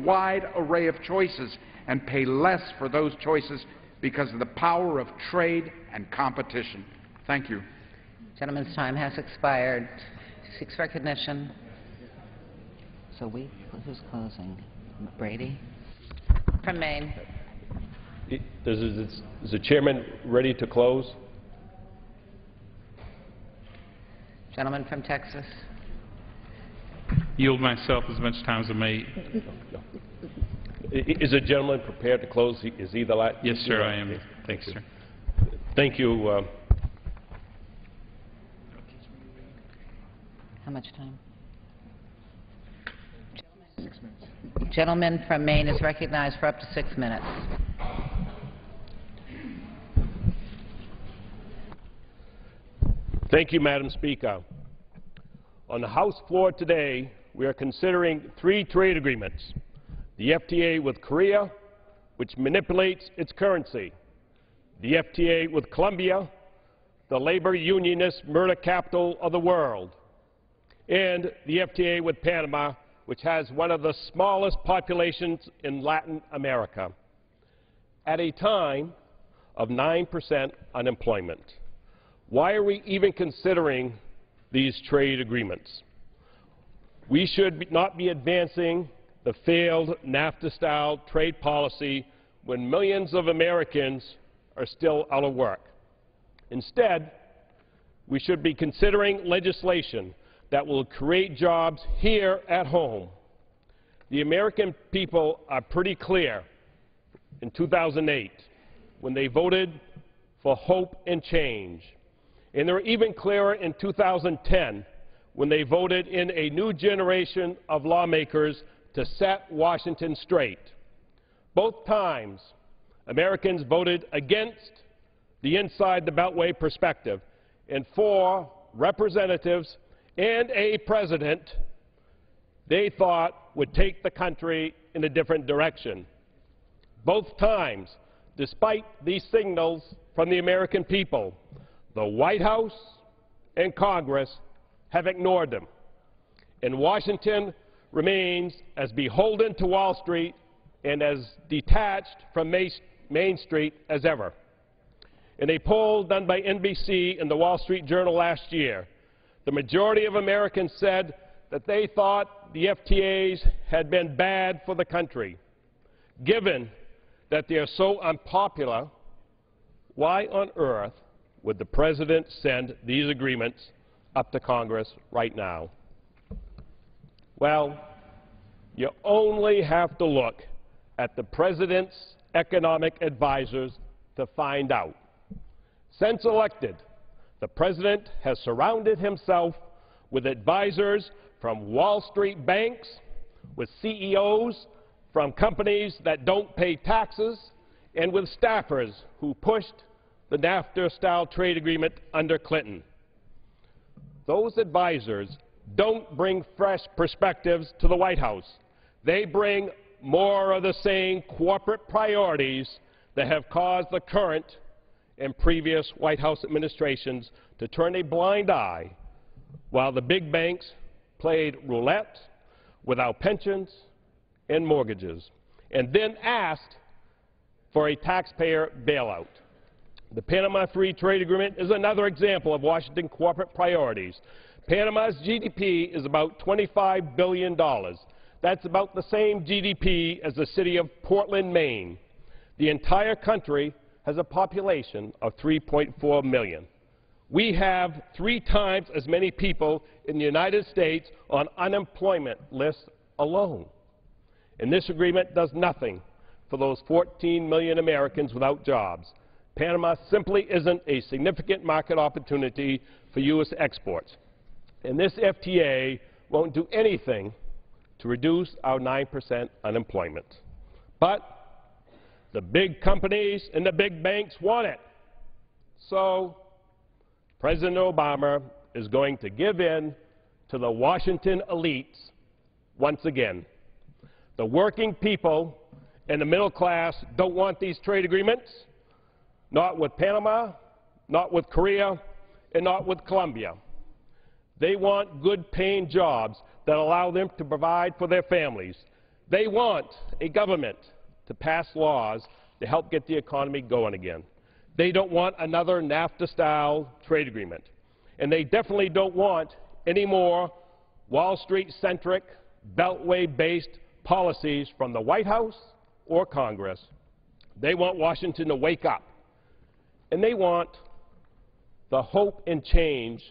wide array of choices and pay less for those choices because of the power of trade and competition. Thank you. Gentleman's time has expired. Seeks recognition. So who's closing? Brady? From Maine. Is the chairman ready to close? Gentleman from Texas. Yield myself as much time as I may. Is the gentleman prepared to close? Is he the last? Yes, sir, I am. Thanks, sir. Thank you. How much time? 6 minutes. Gentleman from Maine is recognized for up to 6 minutes. Thank you, Madam Speaker. On the House floor today, we are considering 3 trade agreements. The FTA with Korea, which manipulates its currency. The FTA with Colombia, the labor unionist murder capital of the world. And the FTA with Panama, which has one of the smallest populations in Latin America. At a time of 9% unemployment. Why are we even considering these trade agreements? We should not be advancing the failed NAFTA-style trade policy when millions of Americans are still out of work. Instead, we should be considering legislation that will create jobs here at home. The American people are pretty clear in 2008 when they voted for hope and change. And they're even clearer in 2010 when they voted in a new generation of lawmakers to set Washington straight. Both times, Americans voted against the inside the Beltway perspective and for representatives and a president they thought would take the country in a different direction. Both times, despite these signals from the American people, the White House and Congress have ignored them, and Washington remains as beholden to Wall Street and as detached from Main Street as ever. In a poll done by NBC and the Wall Street Journal last year, the majority of Americans said that they thought the FTAs had been bad for the country. Given that they are so unpopular, why on earth would the President send these agreements up to Congress right now? Well, you only have to look at the President's economic advisors to find out. Since elected, the President has surrounded himself with advisors from Wall Street banks, with CEOs from companies that don't pay taxes, and with staffers who pushed the NAFTA-style trade agreement under Clinton. Those advisors don't bring fresh perspectives to the White House. They bring more of the same corporate priorities that have caused the current and previous White House administrations to turn a blind eye while the big banks played roulette with our pensions and mortgages, and then asked for a taxpayer bailout. The Panama Free Trade Agreement is another example of Washington corporate priorities. Panama's GDP is about $25 billion. That's about the same GDP as the city of Portland, Maine. The entire country has a population of 3.4 million. We have 3 times as many people in the United States on unemployment lists alone. And this agreement does nothing for those 14 million Americans without jobs. Panama simply isn't a significant market opportunity for U.S. exports. And this FTA won't do anything to reduce our 9% unemployment. But the big companies and the big banks want it. So President Obama is going to give in to the Washington elites once again. The working people and the middle class don't want these trade agreements, not with Panama, not with Korea, and not with Colombia. They want good-paying jobs that allow them to provide for their families. They want a government to pass laws to help get the economy going again. They don't want another NAFTA-style trade agreement. And they definitely don't want any more Wall Street-centric, Beltway-based policies from the White House or Congress. They want Washington to wake up. And they want the hope and change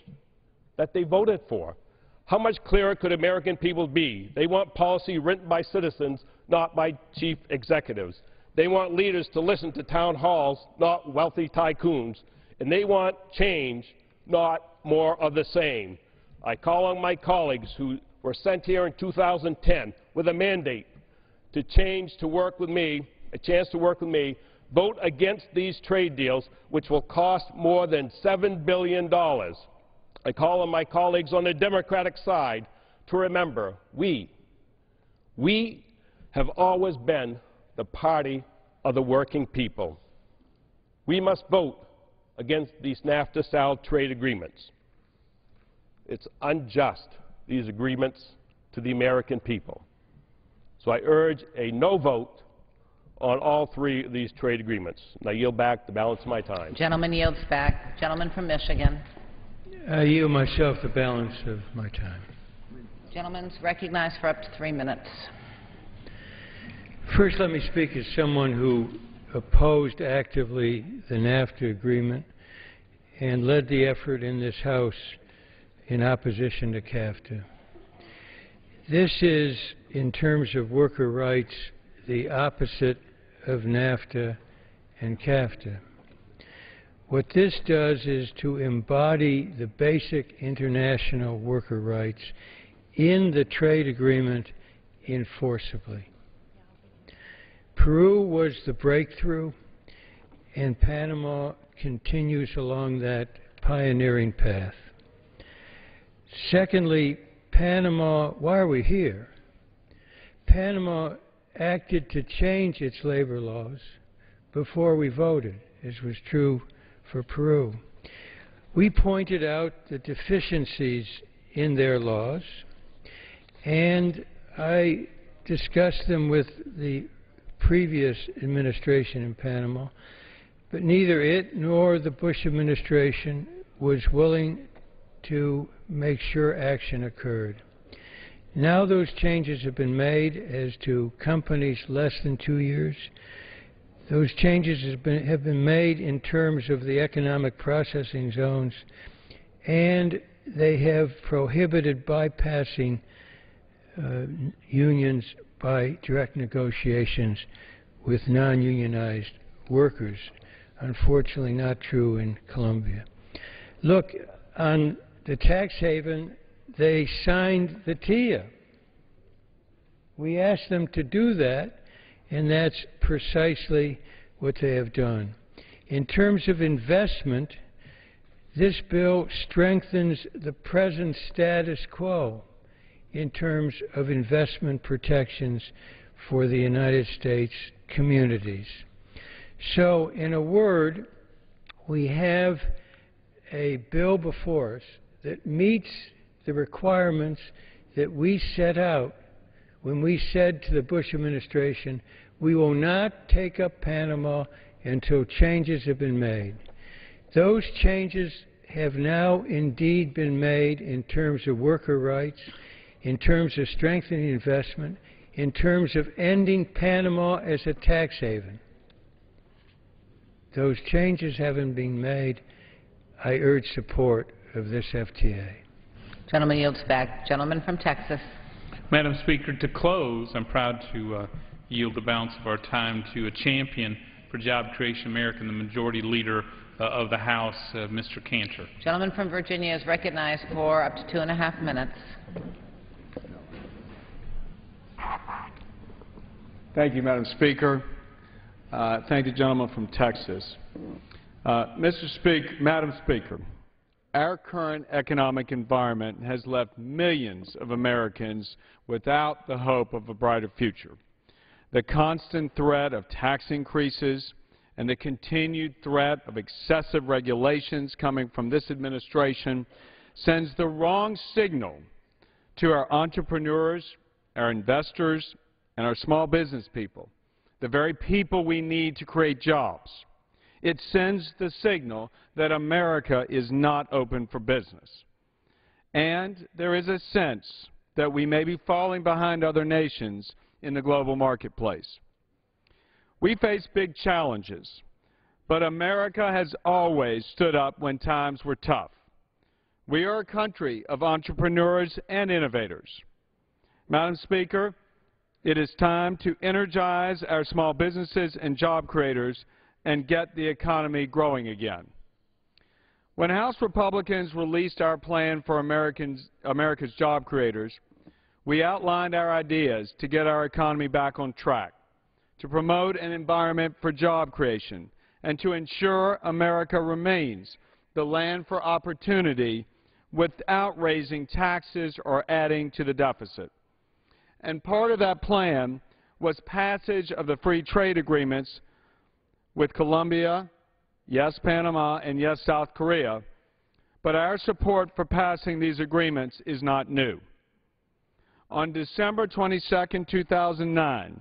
that they voted for. How much clearer could American people be? They want policy written by citizens, not by chief executives. They want leaders to listen to town halls, not wealthy tycoons. And they want change, not more of the same. I call on my colleagues who were sent here in 2010 with a mandate to change, to work with me, a chance to work with me, vote against these trade deals, which will cost more than $7 billion. I call on my colleagues on the Democratic side to remember we have always been the party of the working people. We must vote against these NAFTA-style trade agreements. It's unjust, these agreements, to the American people. So I urge a no vote on all three of these trade agreements. And I yield back the balance of my time. Gentleman yields back. Gentleman from Michigan. I yield myself the balance of my time. Gentleman's recognized for up to 3 minutes. First, let me speak as someone who opposed actively the NAFTA agreement and led the effort in this House in opposition to CAFTA. This is, in terms of worker rights, the opposite of NAFTA and CAFTA. What this does is to embody the basic international worker rights in the trade agreement enforceably. Peru was the breakthrough, and Panama continues along that pioneering path. Secondly, Panama, why are we here? Panama acted to change its labor laws before we voted, as was true for Peru. We pointed out the deficiencies in their laws, and I discussed them with the previous administration in Panama, but neither it nor the Bush administration was willing to make sure action occurred. Now those changes have been made as to companies less than 2 years. Those changes have been made in terms of the economic processing zones, and they have prohibited bypassing unions by direct negotiations with non-unionized workers. Unfortunately, not true in Colombia. Look, on the tax haven, they signed the TIA. We asked them to do that, and that's precisely what they have done. In terms of investment, this bill strengthens the present status quo in terms of investment protections for the United States communities. So, in a word, we have a bill before us that meets the requirements that we set out when we said to the Bush administration, we will not take up Panama until changes have been made. Those changes have now indeed been made in terms of worker rights, in terms of strengthening investment, in terms of ending Panama as a tax haven. Those changes haven't been made. I urge support of this FTA. Gentleman yields back. Gentleman from Texas. Madam Speaker, to close, I'm proud to yield the balance of our time to a champion for job creation American, the Majority Leader of the House, Mr. Cantor. Gentleman from Virginia is recognized for up to 2.5 minutes. Thank you, Madam Speaker. Thank the gentleman from Texas. Madam Speaker, our current economic environment has left millions of Americans without the hope of a brighter future. The constant threat of tax increases and the continued threat of excessive regulations coming from this administration sends the wrong signal to our entrepreneurs, our investors, and our small business people, the very people we need to create jobs. It sends the signal that America is not open for business. And there is a sense that we may be falling behind other nations in the global marketplace. We face big challenges, but America has always stood up when times were tough. We are a country of entrepreneurs and innovators. Madam Speaker, it is time to energize our small businesses and job creators and get the economy growing again. When House Republicans released our plan for America's job creators, we outlined our ideas to get our economy back on track, to promote an environment for job creation, and to ensure America remains the land for opportunity without raising taxes or adding to the deficit. And part of that plan was passage of the free trade agreements with Colombia, yes, Panama, and yes, South Korea. But our support for passing these agreements is not new. On December 22, 2009,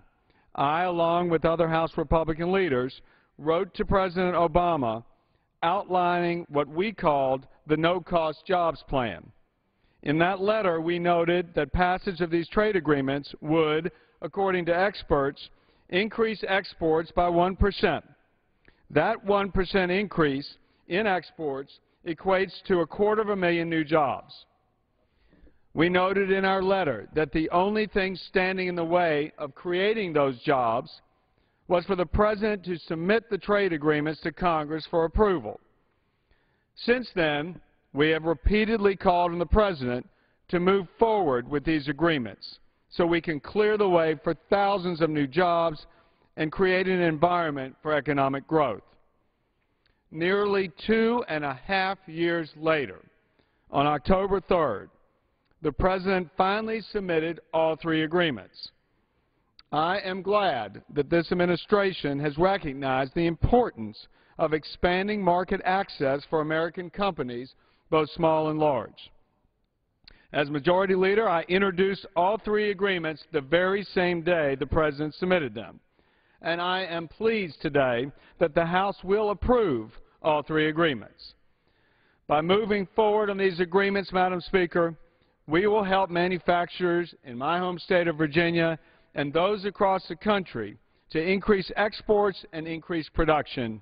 I, along with other House Republican leaders, wrote to President Obama outlining what we called the No-Cost Jobs Plan. In that letter, we noted that passage of these trade agreements would, according to experts, increase exports by 1%. That 1% increase in exports equates to 250,000 new jobs. We noted in our letter that the only thing standing in the way of creating those jobs was for the President to submit the trade agreements to Congress for approval. Since then, we have repeatedly called on the President to move forward with these agreements so we can clear the way for thousands of new jobs and create an environment for economic growth. Nearly 2.5 years later, on October 3rd, the President finally submitted all three agreements. I am glad that this administration has recognized the importance of expanding market access for American companies, both small and large. As Majority Leader, I introduced all three agreements the very same day the President submitted them. And I am pleased today that the House will approve all three agreements. By moving forward on these agreements, Madam Speaker, we will help manufacturers in my home state of Virginia and those across the country to increase exports and increase production.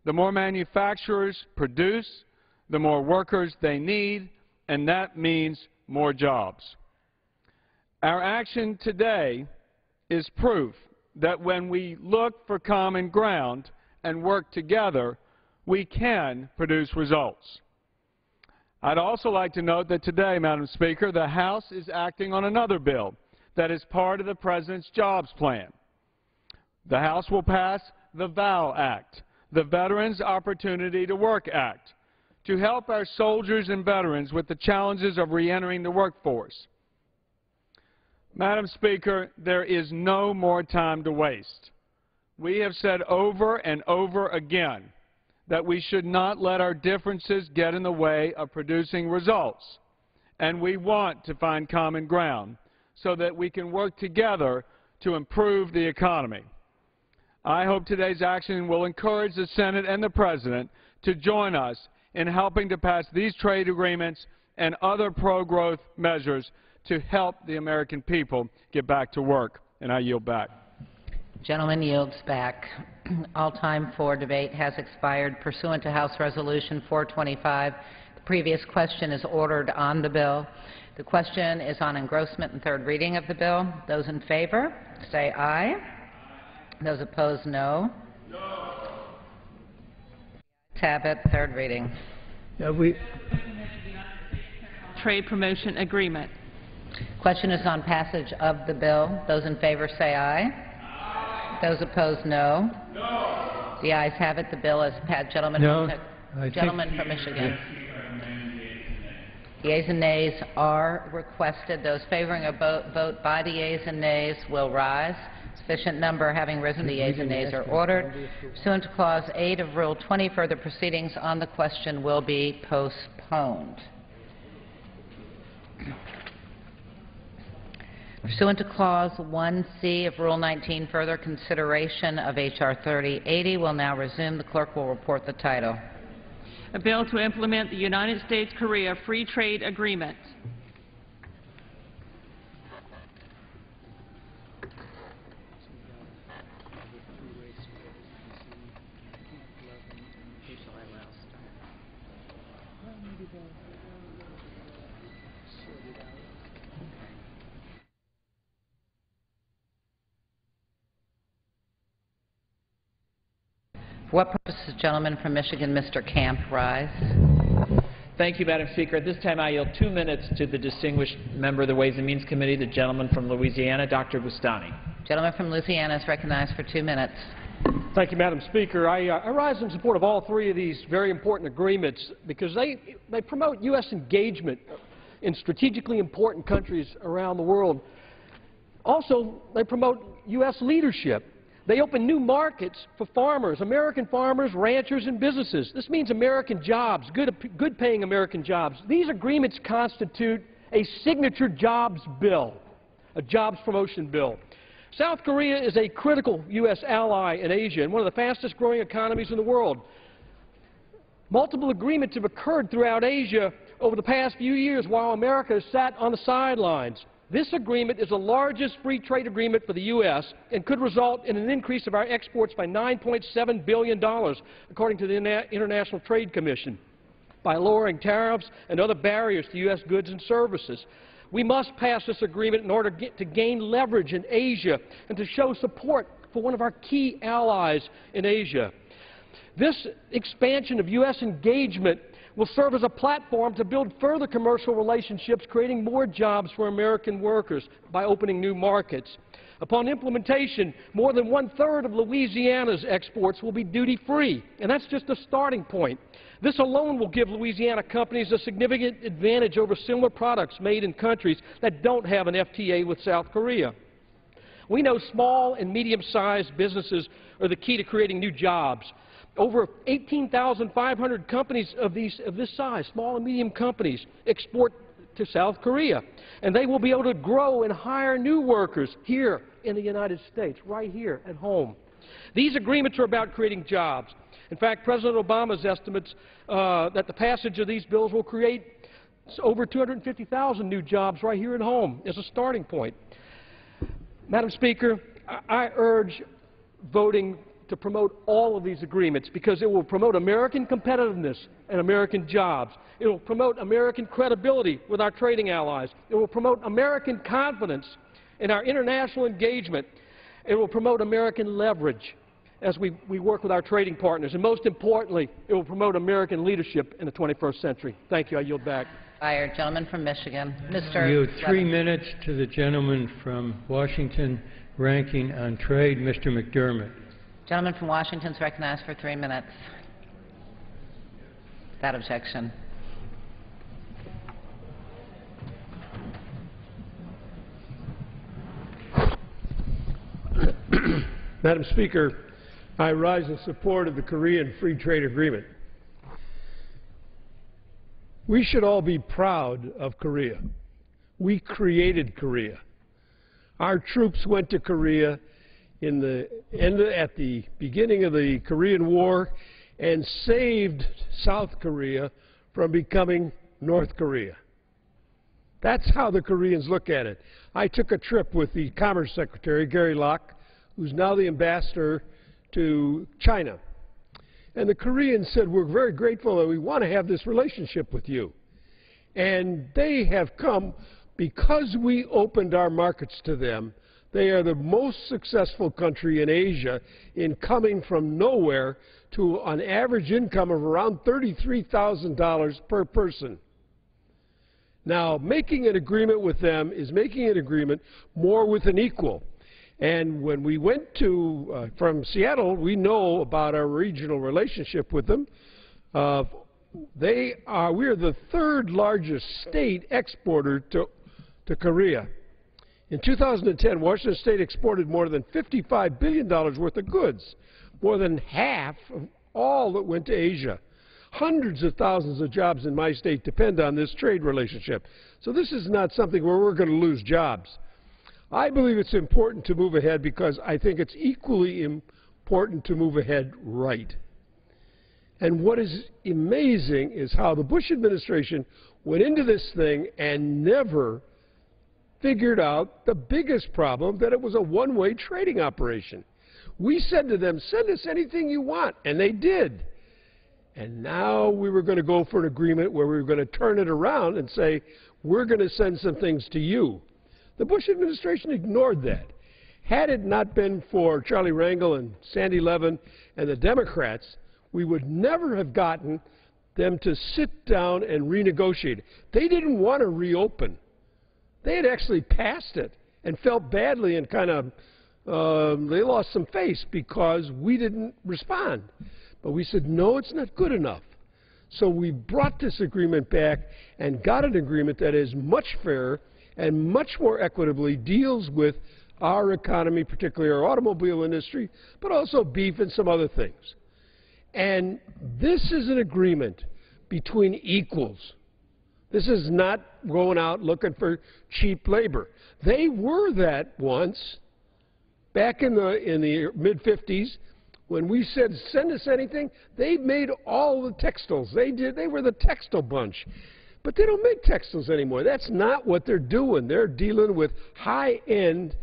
The more manufacturers produce, the more workers they need, and that means more jobs. Our action today is proof that when we look for common ground and work together, we can produce results. I'd also like to note that today, Madam Speaker, the House is acting on another bill that is part of the President's jobs plan. The House will pass the VOW Act, the Veterans Opportunity to Work Act, to help our soldiers and veterans with the challenges of reentering the workforce. Madam Speaker, there is no more time to waste. We have said over and over again that we should not let our differences get in the way of producing results, and we want to find common ground so that we can work together to improve the economy. I hope today's action will encourage the Senate and the President to join us in helping to pass these trade agreements and other pro-growth measures to help the American people get back to work. And I yield back. Gentleman yields back. All time for debate has expired. Pursuant to House Resolution 425, the previous question is ordered on the bill. The question is on engrossment and third reading of the bill. Those in favor, say aye. Those opposed, no. No. Have it. Third reading. Trade Promotion Agreement. Question is on passage of the bill. Those in favor say aye. Aye. Those opposed, no. No. The ayes have it. The bill is passed. Gentleman from Michigan. Yeas and nays are requested. Those favoring a vote by the yeas and nays will rise. Sufficient number having risen, the yeas and nays are ordered. Pursuant to Clause 8 of Rule 20, further proceedings on the question will be postponed. Pursuant to Clause 1C of Rule 19, further consideration of H.R. 3080 will now resume. The clerk will report the title. A bill to implement the United States-Korea Free Trade Agreement. For what purpose does the gentleman from Michigan, Mr. Camp, rise? Thank you, Madam Speaker. At this time, I yield 2 minutes to the distinguished member of the Ways and Means Committee, the gentleman from Louisiana, Dr. Boustany. Gentleman from Louisiana is recognized for 2 minutes. Thank you, Madam Speaker. I rise in support of all three of these very important agreements because they promote U.S. engagement in strategically important countries around the world. Also, they promote U.S. leadership. They open new markets for farmers, American farmers, ranchers, and businesses. This means American jobs, good-paying American jobs. These agreements constitute a signature jobs bill, a jobs promotion bill. South Korea is a critical U.S. ally in Asia and one of the fastest-growing economies in the world. Multiple agreements have occurred throughout Asia over the past few years while America has sat on the sidelines. This agreement is the largest free trade agreement for the U.S. and could result in an increase of our exports by $9.7 billion, according to the International Trade Commission, by lowering tariffs and other barriers to U.S. goods and services. We must pass this agreement in order to gain leverage in Asia and to show support for one of our key allies in Asia. This expansion of U.S. engagement will serve as a platform to build further commercial relationships, creating more jobs for American workers by opening new markets. Upon implementation, more than 1/3 of Louisiana's exports will be duty-free, and that's just a starting point. This alone will give Louisiana companies a significant advantage over similar products made in countries that don't have an FTA with South Korea. We know small and medium-sized businesses are the key to creating new jobs. Over 18,500 companies of this size, small and medium companies, export to South Korea. And they will be able to grow and hire new workers here in the United States, right here at home. These agreements are about creating jobs. In fact, President Obama's estimates that the passage of these bills will create over 250,000 new jobs right here at home as a starting point. Madam Speaker, I urge voting to promote all of these agreements because it will promote American competitiveness and American jobs. It will promote American credibility with our trading allies. It will promote American confidence in our international engagement. It will promote American leverage as we work with our trading partners. And most importantly, it will promote American leadership in the 21st century. Thank you. I yield back. Fired. Gentleman from Michigan. Mr. You have 3 minutes to the gentleman from Washington, ranking on trade, Mr. McDermott. Gentleman from Washington is recognized for 3 minutes. Without objection. Madam Speaker, I rise in support of the Korean Free Trade Agreement. We should all be proud of Korea. We created Korea. Our troops went to Korea at the beginning of the Korean War and saved South Korea from becoming North Korea. That's how the Koreans look at it. I took a trip with the Commerce Secretary, Gary Locke, who's now the ambassador to China. And the Koreans said, we're very grateful and we want to have this relationship with you. And they have come because we opened our markets to them. They are the most successful country in Asia in coming from nowhere to an average income of around $33,000 per person. Now, making an agreement with them is making an agreement more with an equal. And when we went from Seattle, we know about our regional relationship with them. We are the third largest state exporter to Korea. In 2010, Washington State exported more than $55 billion worth of goods, more than half of all that went to Asia. Hundreds of thousands of jobs in my state depend on this trade relationship. So this is not something where we're going to lose jobs. I believe it's important to move ahead because I think it's equally important to move ahead right. And what is amazing is how the Bush administration went into this thing and never figured out the biggest problem, that it was a one-way trading operation. We said to them, send us anything you want, and they did. And now we were going to go for an agreement where we were going to turn it around and say, we're going to send some things to you. The Bush administration ignored that. Had it not been for Charlie Rangel and Sandy Levin and the Democrats, we would never have gotten them to sit down and renegotiate. They didn't want to reopen. They had actually passed it and felt badly and kind of, they lost some face because we didn't respond. But we said, no, it's not good enough. So we brought this agreement back and got an agreement that is much fairer and much more equitably deals with our economy, particularly our automobile industry, but also beef and some other things. And this is an agreement between equals. This is not going out looking for cheap labor. They were that once, back in the mid-50s, when we said, send us anything. They made all the textiles. They were the textile bunch. But they don't make textiles anymore. That's not what they're doing. They're dealing with high-end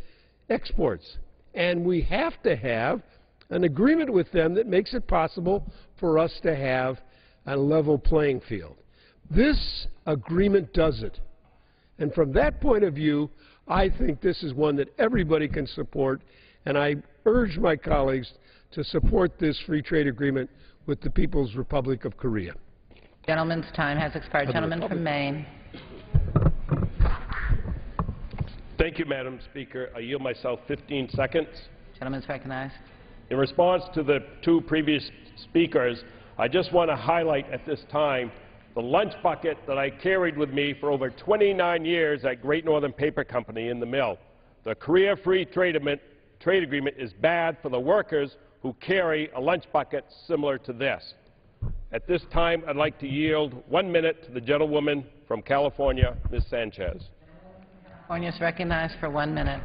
exports. And we have to have an agreement with them that makes it possible for us to have a level playing field. This agreement does it. And from that point of view, I think this is one that everybody can support, and I urge my colleagues to support this free trade agreement with the People's Republic of Korea. Gentleman's time has expired. Gentleman from Maine. Thank you, Madam Speaker. I yield myself 15 seconds. Gentleman's recognized. In response to the two previous speakers, I just want to highlight at this time the lunch bucket that I carried with me for over 29 years at Great Northern Paper Company in the mill. The Korea Free Trade Agreement is bad for the workers who carry a lunch bucket similar to this. At this time, I'd like to yield 1 minute to the gentlewoman from California, Ms. Sanchez. California is recognized for 1 minute.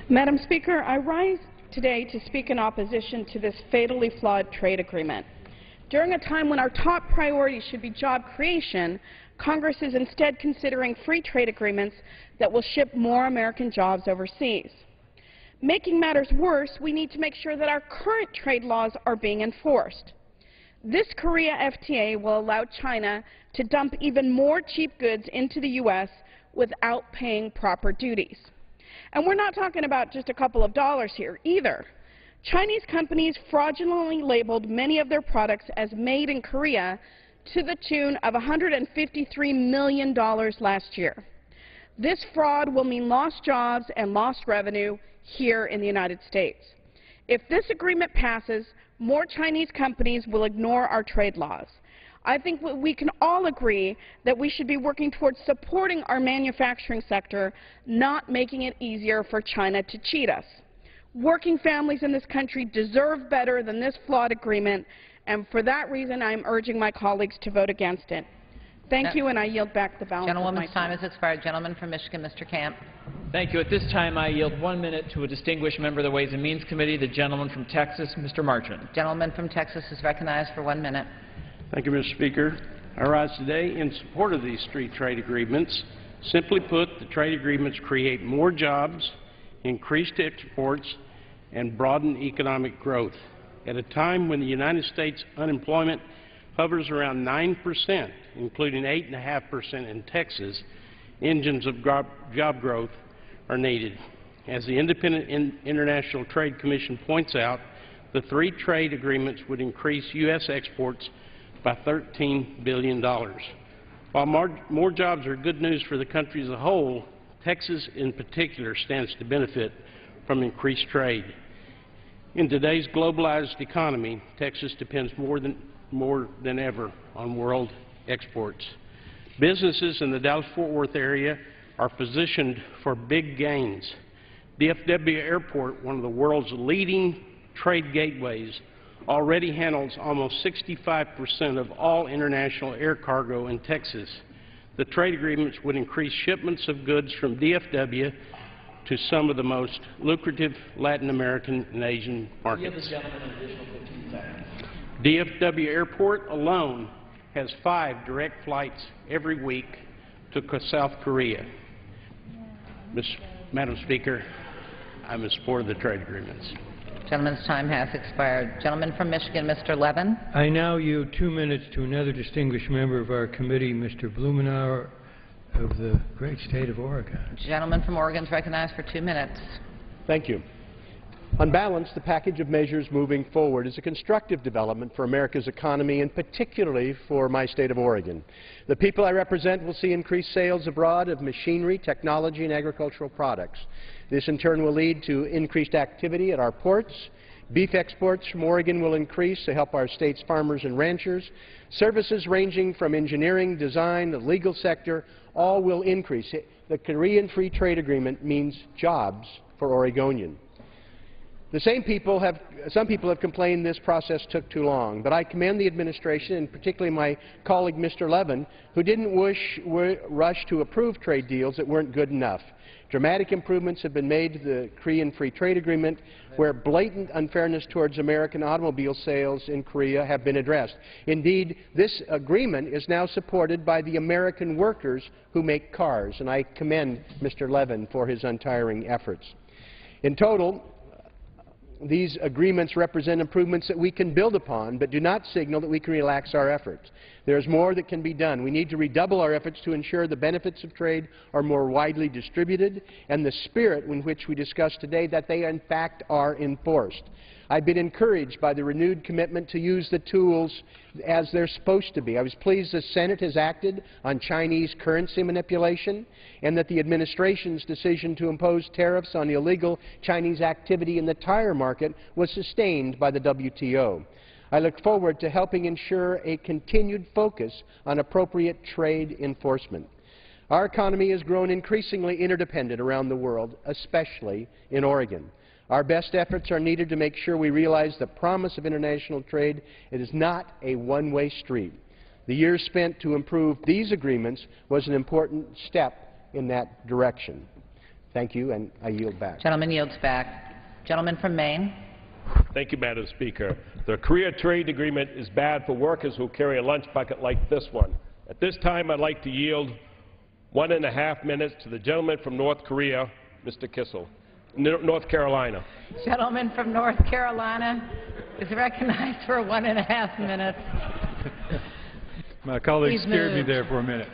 Madam Speaker, I rise today to speak in opposition to this fatally flawed trade agreement. During a time when our top priority should be job creation, Congress is instead considering free trade agreements that will ship more American jobs overseas. Making matters worse, we need to make sure that our current trade laws are being enforced. This Korea FTA will allow China to dump even more cheap goods into the U.S. without paying proper duties. And we're not talking about just a couple of dollars here either. Chinese companies fraudulently labeled many of their products as made in Korea to the tune of $153 million last year. This fraud will mean lost jobs and lost revenue here in the United States. If this agreement passes, more Chinese companies will ignore our trade laws. I think we can all agree that we should be working towards supporting our manufacturing sector, not making it easier for China to cheat us. Working families in this country deserve better than this flawed agreement, and for that reason I am urging my colleagues to vote against it. Thank you, and I yield back the balance of my time. Gentlewoman's time has expired. Gentleman from Michigan, Mr. Camp. Thank you. At this time, I yield 1 minute to a distinguished member of the Ways and Means Committee, the gentleman from Texas, Mr. Marchant. Gentleman from Texas is recognized for 1 minute. Thank you, Mr. Speaker. I rise today in support of these free trade agreements. Simply put, the trade agreements create more jobs, increased exports, and broaden economic growth. At a time when the United States unemployment hovers around 9%, including 8.5% in Texas, engines of job growth are needed. As the Independent International Trade Commission points out, the three trade agreements would increase U.S. exports by $13 billion. While more jobs are good news for the country as a whole, Texas in particular stands to benefit from increased trade. In today's globalized economy, Texas depends more than ever on world exports. Businesses in the Dallas-Fort Worth area are positioned for big gains. DFW Airport, one of the world's leading trade gateways, already handles almost 65% of all international air cargo in Texas. The trade agreements would increase shipments of goods from DFW to some of the most lucrative Latin American and Asian markets. DFW Airport alone has 5 direct flights every week to South Korea. Madam Speaker, I'm in support of the trade agreements. Gentleman's time has expired. Gentleman from Michigan, Mr. Levin. I now yield 2 minutes to another distinguished member of our committee, Mr. Blumenauer of the great state of Oregon. Gentleman from Oregon is recognized for 2 minutes. Thank you. On balance, the package of measures moving forward is a constructive development for America's economy and particularly for my state of Oregon. The people I represent will see increased sales abroad of machinery, technology, and agricultural products. This in turn will lead to increased activity at our ports. Beef exports from Oregon will increase to help our state's farmers and ranchers. Services ranging from engineering, design, the legal sector, all will increase. The Korean Free Trade Agreement means jobs for Oregonians. Some people have complained this process took too long, but I commend the administration and particularly my colleague Mr. Levin, who didn't rush to approve trade deals that weren't good enough. Dramatic improvements have been made to the Korean Free Trade Agreement, where blatant unfairness towards American automobile sales in Korea have been addressed. Indeed, this agreement is now supported by the American workers who make cars, and I commend Mr. Levin for his untiring efforts. In total, these agreements represent improvements that we can build upon, but do not signal that we can relax our efforts. There is more that can be done. We need to redouble our efforts to ensure the benefits of trade are more widely distributed and the spirit in which we discuss today, that they in fact are enforced. I've been encouraged by the renewed commitment to use the tools as they're supposed to be. I was pleased the Senate has acted on Chinese currency manipulation and that the administration's decision to impose tariffs on illegal Chinese activity in the tire market was sustained by the WTO. I look forward to helping ensure a continued focus on appropriate trade enforcement. Our economy has grown increasingly interdependent around the world, especially in Oregon. Our best efforts are needed to make sure we realize the promise of international trade. It is not a one-way street. The years spent to improve these agreements was an important step in that direction. Thank you, and I yield back. Gentleman yields back. Gentleman from Maine. Thank you, Madam Speaker. The Korea Trade Agreement is bad for workers who carry a lunch bucket like this one. At this time, I'd like to yield 1.5 minutes to the gentleman from North Korea, Mr. Kissel. North Carolina. Gentleman from North Carolina is recognized for 1.5 minutes. My colleague scared me there for a minute.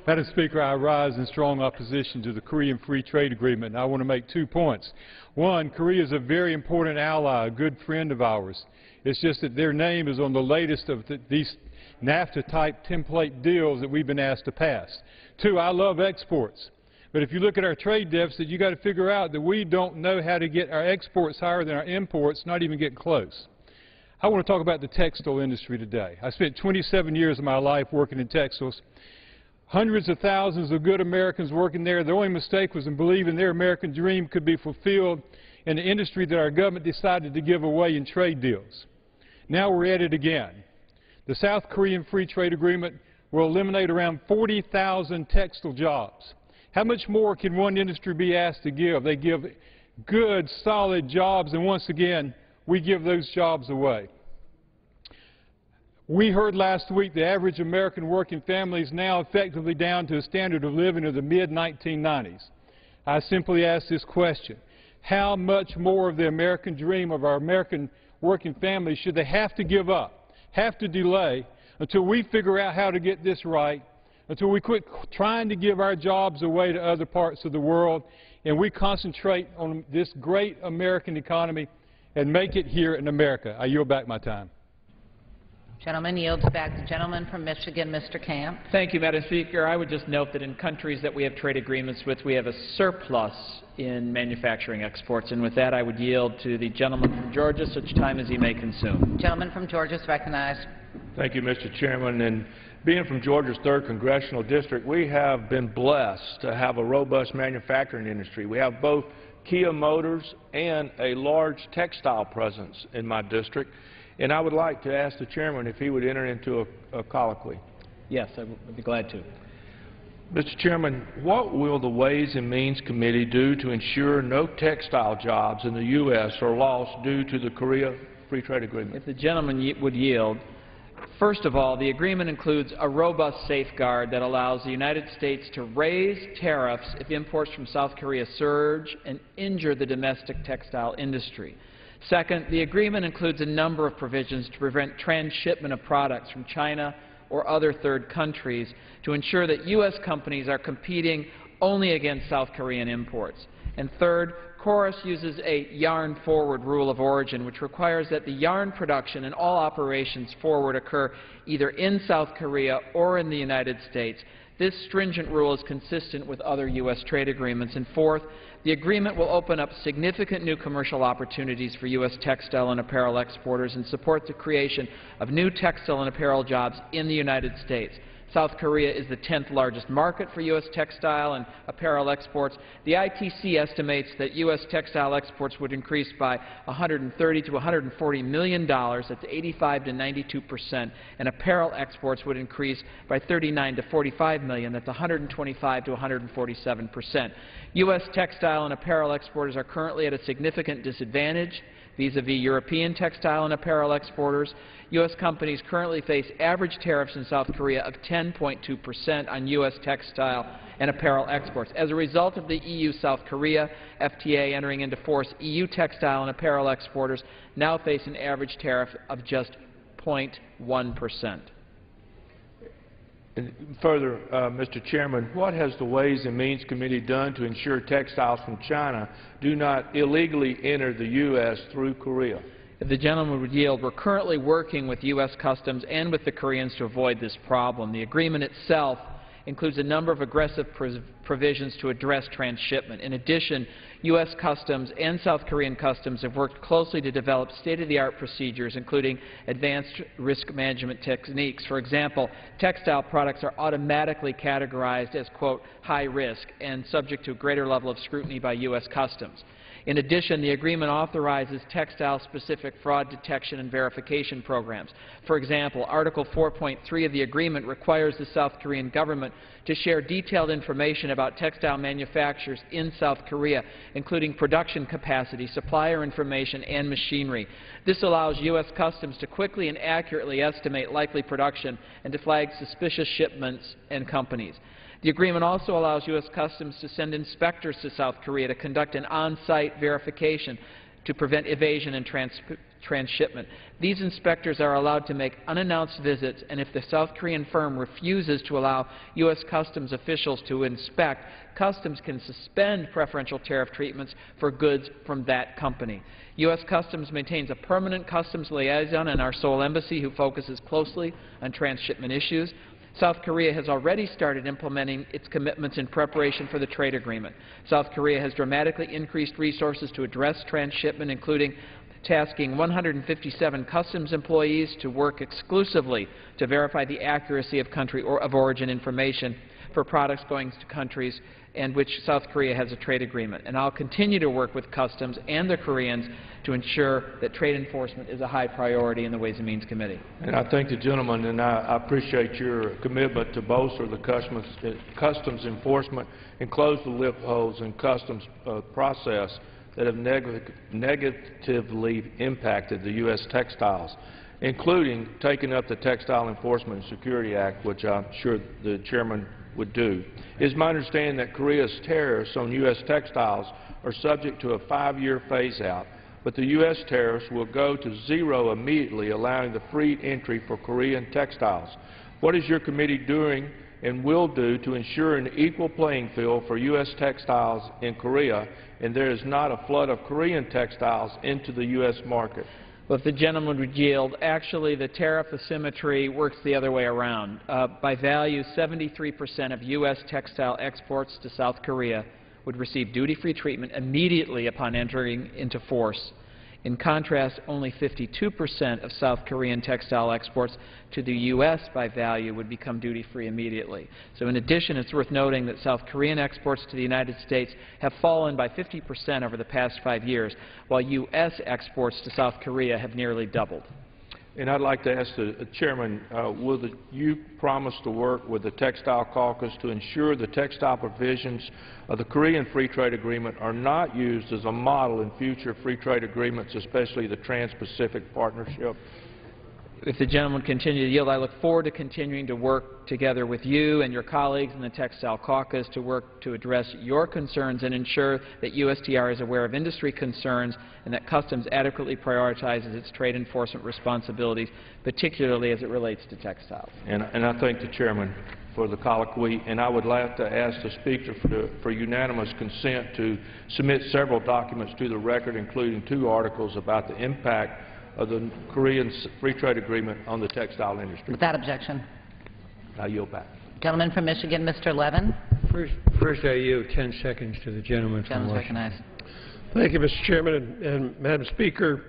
Madam Speaker, I rise in strong opposition to the Korean Free Trade Agreement. I want to make 2 points. One, Korea is a very important ally, a good friend of ours. It's just that their name is on the latest of these NAFTA-type template deals that we've been asked to pass. Two, I love exports. But if you look at our trade deficit, you've got to figure out that we don't know how to get our exports higher than our imports, not even get close. I want to talk about the textile industry today. I spent 27 years of my life working in textiles. Hundreds of thousands of good Americans working there. The only mistake was in believing their American dream could be fulfilled in the industry that our government decided to give away in trade deals. Now we're at it again. The South Korean Free Trade Agreement will eliminate around 40,000 textile jobs. How much more can one industry be asked to give? They give good, solid jobs, and once again, we give those jobs away. We heard last week the average American working family is now effectively down to a standard of living of the mid-1990s. I simply ask this question: how much more of the American dream of our American working families should they have to give up, have to delay, until we figure out how to get this right, until we quit trying to give our jobs away to other parts of the world, and we concentrate on this great American economy and make it here in America? I yield back my time. Gentleman yields back. The gentleman from Michigan, Mr. Camp. Thank you, Madam Speaker. I would just note that in countries that we have trade agreements with, we have a surplus in manufacturing exports. And with that, I would yield to the gentleman from Georgia such time as he may consume. Gentleman from Georgia is recognized. Thank you, Mr. Chairman. And being from Georgia's 3rd Congressional District, we have been blessed to have a robust manufacturing industry. We have both Kia Motors, and a large textile presence in my district. And I would like to ask the chairman if he would enter into a colloquy. Yes, I would be glad to. Mr. Chairman, what will the Ways and Means Committee do to ensure no textile jobs in the U.S. are lost due to the Korea Free Trade Agreement? If the gentleman would yield, first of all, the agreement includes a robust safeguard that allows the United States to raise tariffs if imports from South Korea surge and injure the domestic textile industry. Second, the agreement includes a number of provisions to prevent transshipment of products from China or other third countries to ensure that U.S. companies are competing only against South Korean imports. And third, KORUS uses a yarn-forward rule of origin, which requires that the yarn production and all operations forward occur either in South Korea or in the United States. This stringent rule is consistent with other U.S. trade agreements. And fourth, the agreement will open up significant new commercial opportunities for U.S. textile and apparel exporters and support the creation of new textile and apparel jobs in the United States. South Korea is the 10th largest market for U.S. textile and apparel exports. The ITC estimates that U.S. textile exports would increase by $130 to $140 million, that's 85 to 92%, and apparel exports would increase by $39 to $45 million, that's 125 to 147%. U.S. textile and apparel exporters are currently at a significant disadvantage vis-a-vis European textile and apparel exporters. U.S. companies currently face average tariffs in South Korea of 10.2% on U.S. textile and apparel exports. As a result of the EU-South Korea FTA entering into force, EU textile and apparel exporters now face an average tariff of just 0.1%. And further, Mr. Chairman, what has the Ways and Means Committee done to ensure textiles from China do not illegally enter the U.S. through Korea? If the gentleman would yield, we're currently working with U.S. Customs and with the Koreans to avoid this problem. The agreement itself includes a number of aggressive provisions to address transshipment. In addition, U.S. Customs and South Korean Customs have worked closely to develop state-of-the-art procedures, including advanced risk management techniques. For example, textile products are automatically categorized as, quote, high risk and subject to a greater level of scrutiny by U.S. Customs. In addition, the agreement authorizes textile-specific fraud detection and verification programs. For example, Article 4.3 of the agreement requires the South Korean government to share detailed information about textile manufacturers in South Korea, including production capacity, supplier information, and machinery. This allows U.S. Customs to quickly and accurately estimate likely production and to flag suspicious shipments and companies. The agreement also allows U.S. Customs to send inspectors to South Korea to conduct an on-site verification to prevent evasion and transshipment. These inspectors are allowed to make unannounced visits, and if the South Korean firm refuses to allow U.S. Customs officials to inspect, Customs can suspend preferential tariff treatments for goods from that company. U.S. Customs maintains a permanent customs liaison in our Seoul embassy who focuses closely on transshipment issues. South Korea has already started implementing its commitments in preparation for the trade agreement. South Korea has dramatically increased resources to address transshipment, including tasking 157 customs employees to work exclusively to verify the accuracy of country of origin information for products going to countries and which South Korea has a trade agreement. And I'll continue to work with Customs and the Koreans to ensure that trade enforcement is a high priority in the Ways and Means Committee. And I thank the gentleman, and I appreciate your commitment to bolster the customs enforcement and close the loopholes in customs process that have negatively impacted the U.S. textiles, including taking up the Textile Enforcement and Security Act, which I'm sure the chairman would do. It is my understanding that Korea's tariffs on U.S. textiles are subject to a 5-year phase-out, but the U.S. tariffs will go to zero immediately, allowing the free entry for Korean textiles. What is your committee doing and will do to ensure an equal playing field for U.S. textiles in Korea, and there is not a flood of Korean textiles into the U.S. market? Well, if the gentleman would yield, actually the tariff asymmetry works the other way around. By value, 73% of U.S. textile exports to South Korea would receive duty-free treatment immediately upon entering into force. In contrast, only 52% of South Korean textile exports to the U.S. by value would become duty-free immediately. So in addition, it's worth noting that South Korean exports to the United States have fallen by 50% over the past 5 years, while U.S. exports to South Korea have nearly doubled. And I'd like to ask the Chairman, will you promise to work with the Textile Caucus to ensure the textile provisions of the Korean Free Trade Agreement are not used as a model in future free trade agreements, especially the Trans-Pacific Partnership? If the gentleman continue to yield, I look forward to continuing to work together with you and your colleagues in the Textile Caucus to work to address your concerns and ensure that USTR is aware of industry concerns and that Customs adequately prioritizes its trade enforcement responsibilities, particularly as it relates to textiles. And I thank the Chairman for the colloquy, and I would like to ask the Speaker for unanimous consent to submit several documents to the record, including 2 articles about the impact of the Korean Free Trade Agreement on the textile industry. Without objection. I yield back. Gentleman from Michigan, Mr. Levin. First I yield 10 seconds to the gentleman from Washington. Recognized. Thank you, Mr. Chairman and Madam Speaker.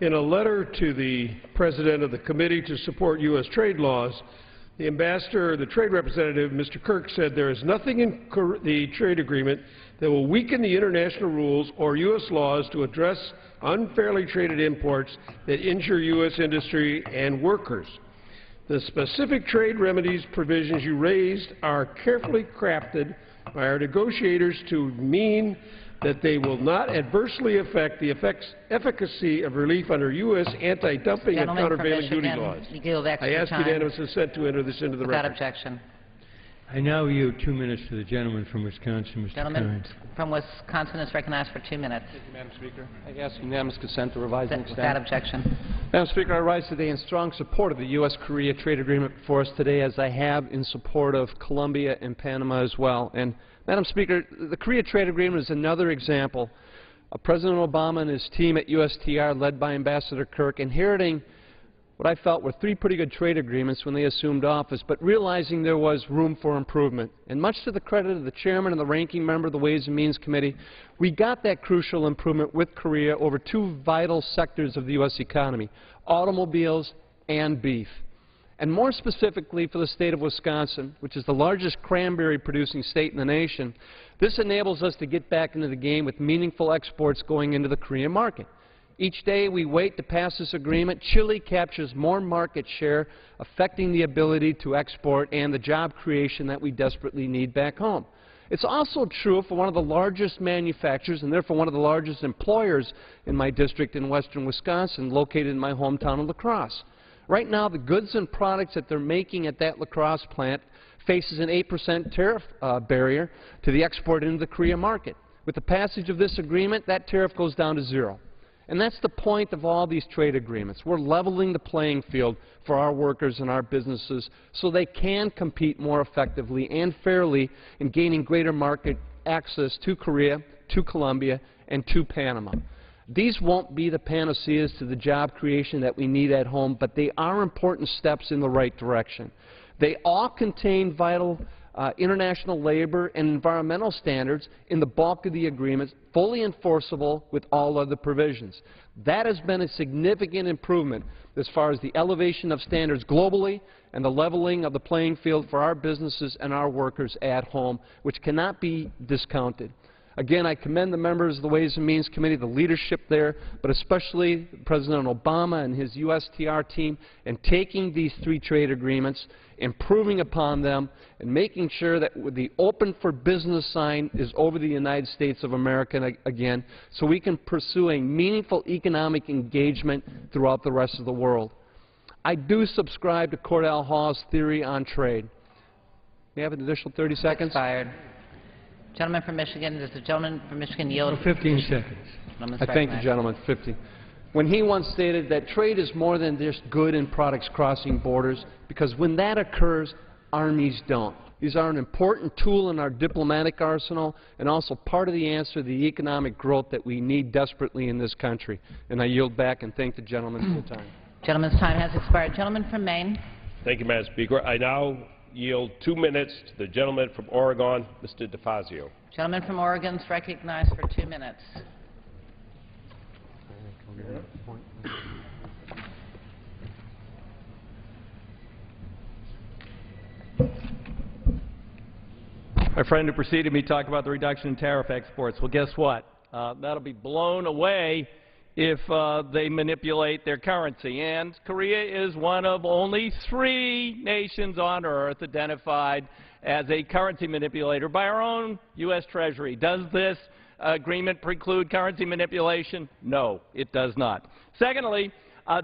In a letter to the President of the Committee to Support U.S. Trade Laws, the Ambassador, the Trade Representative, Mr. Kirk, said there is nothing in the trade agreement that will weaken the international rules or U.S. laws to address unfairly traded imports that injure U.S. industry and workers. The specific trade remedies provisions you raised are carefully crafted by our negotiators to mean that they will not adversely affect the efficacy of relief under U.S. anti-dumping and countervailing duty laws. I ask unanimous consent to enter this into the record. Without objection. I now yield 2 minutes to the gentleman from Wisconsin, Mr. Gentleman Kynes. from Wisconsin is recognized for 2 minutes. Thank you, Madam Speaker. I ask unanimous consent to revise and extend. Without objection. Madam Speaker, I rise today in strong support of the U.S.-Korea trade agreement before us today, as I have in support of Colombia and Panama as well. And, Madam Speaker, the Korea trade agreement is another example of President Obama and his team at USTR, led by Ambassador Kirk, inheriting what I felt were 3 pretty good trade agreements when they assumed office, but realizing there was room for improvement. And much to the credit of the Chairman and the Ranking Member of the Ways and Means Committee, we got that crucial improvement with Korea over 2 vital sectors of the U.S. economy, automobiles and beef. And more specifically for the state of Wisconsin, which is the largest cranberry-producing state in the nation, this enables us to get back into the game with meaningful exports going into the Korean market. Each day we wait to pass this agreement, Chile captures more market share, affecting the ability to export and the job creation that we desperately need back home. It's also true for one of the largest manufacturers and therefore one of the largest employers in my district in western Wisconsin, located in my hometown of La Crosse. Right now, the goods and products that they're making at that La Crosse plant faces an 8% tariff barrier to the export into the Korea market. With the passage of this agreement, that tariff goes down to 0. And that's the point of all these trade agreements. We're leveling the playing field for our workers and our businesses so they can compete more effectively and fairly in gaining greater market access to Korea, to Colombia, and to Panama. These won't be the panaceas to the job creation that we need at home, but they are important steps in the right direction. They all contain vital international labor and environmental standards in the bulk of the agreements, fully enforceable with all other provisions. That has been a significant improvement as far as the elevation of standards globally and the leveling of the playing field for our businesses and our workers at home, which cannot be discounted. Again, I commend the members of the Ways and Means Committee, the leadership there, but especially President Obama and his USTR team in taking these 3 trade agreements, improving upon them, and making sure that the open for business sign is over the United States of America again, so we can pursue a meaningful economic engagement throughout the rest of the world. I do subscribe to Cordell Hall's theory on trade. May I have an additional 30 seconds? Expired. Gentleman from Michigan, does the gentleman from Michigan yield? 15 seconds. I thank the gentleman. 50. When he once stated that trade is more than just good and products crossing borders, because when that occurs, armies don't. These are an important tool in our diplomatic arsenal and also part of the answer to the economic growth that we need desperately in this country. And I yield back and thank the gentleman for the time. Gentleman's time has expired. Gentleman from Maine. Thank you, Madam Speaker. I now yield 2 minutes to the gentleman from Oregon, Mr. DeFazio. Gentleman from Oregon is recognized for 2 minutes. My friend who preceded me talked about the reduction in tariff exports. Well, guess what? That'll be blown away if they manipulate their currency. And Korea is one of only 3 nations on earth identified as a currency manipulator by our own U.S. Treasury. Does this agreement preclude currency manipulation? No, it does not. Secondly,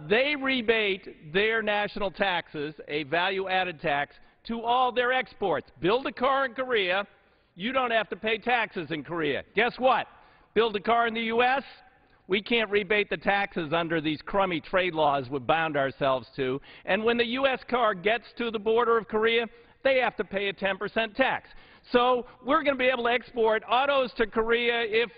they rebate their national taxes, a value-added tax, to all their exports. Build a car in Korea, you don't have to pay taxes in Korea. Guess what? Build a car in the U.S., we can't rebate the taxes under these crummy trade laws we've bound ourselves to. And when the U.S. car gets to the border of Korea, they have to pay a 10% tax. So we're going to be able to export autos to Korea if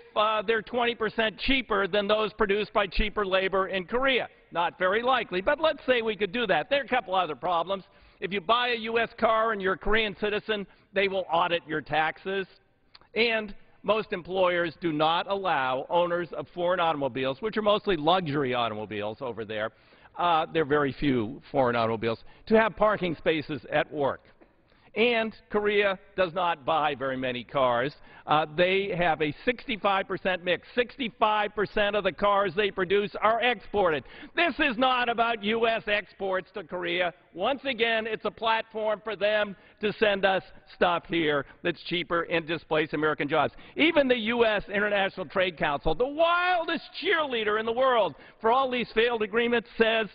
they're 20% cheaper than those produced by cheaper labor in Korea. Not very likely, but let's say we could do that. There are a couple other problems. If you buy a U.S. car and you're a Korean citizen, they will audit your taxes. And most employers do not allow owners of foreign automobiles, which are mostly luxury automobiles over there, there are very few foreign automobiles, to have parking spaces at work. And Korea does not buy very many cars. They have a 65% mix. 65% of the cars they produce are exported. This is not about U.S. exports to Korea. Once again, it's a platform for them to send us stuff here that's cheaper and displace American jobs. Even the U.S. International Trade Council, the wildest cheerleader in the world for all these failed agreements, says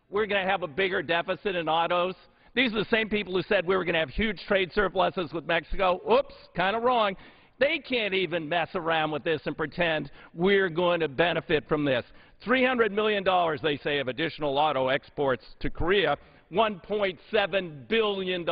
we're going to have a bigger deficit in autos. These are the same people who said we were going to have huge trade surpluses with Mexico. Oops, kind of wrong. They can't even mess around with this and pretend we're going to benefit from this. $300 million, they say, of additional auto exports to Korea, $1.7 billion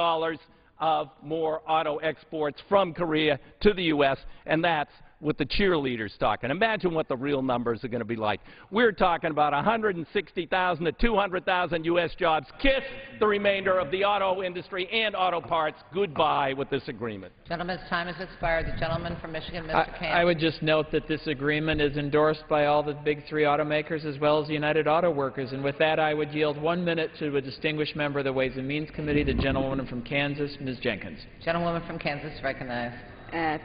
of more auto exports from Korea to the U.S., and that's with the cheerleaders talking. Imagine what the real numbers are going to be like. We're talking about 160,000 to 200,000 U.S. jobs. Kiss the remainder of the auto industry and auto parts goodbye with this agreement. Gentleman's time has expired. The gentleman from Michigan, Mr. Kansas. I would just note that this agreement is endorsed by all the big 3 automakers as well as the United Auto Workers. And with that, I would yield 1 minute to a distinguished member of the Ways and Means Committee, the gentlewoman from Kansas, Ms. Jenkins. Gentlewoman from Kansas, recognized.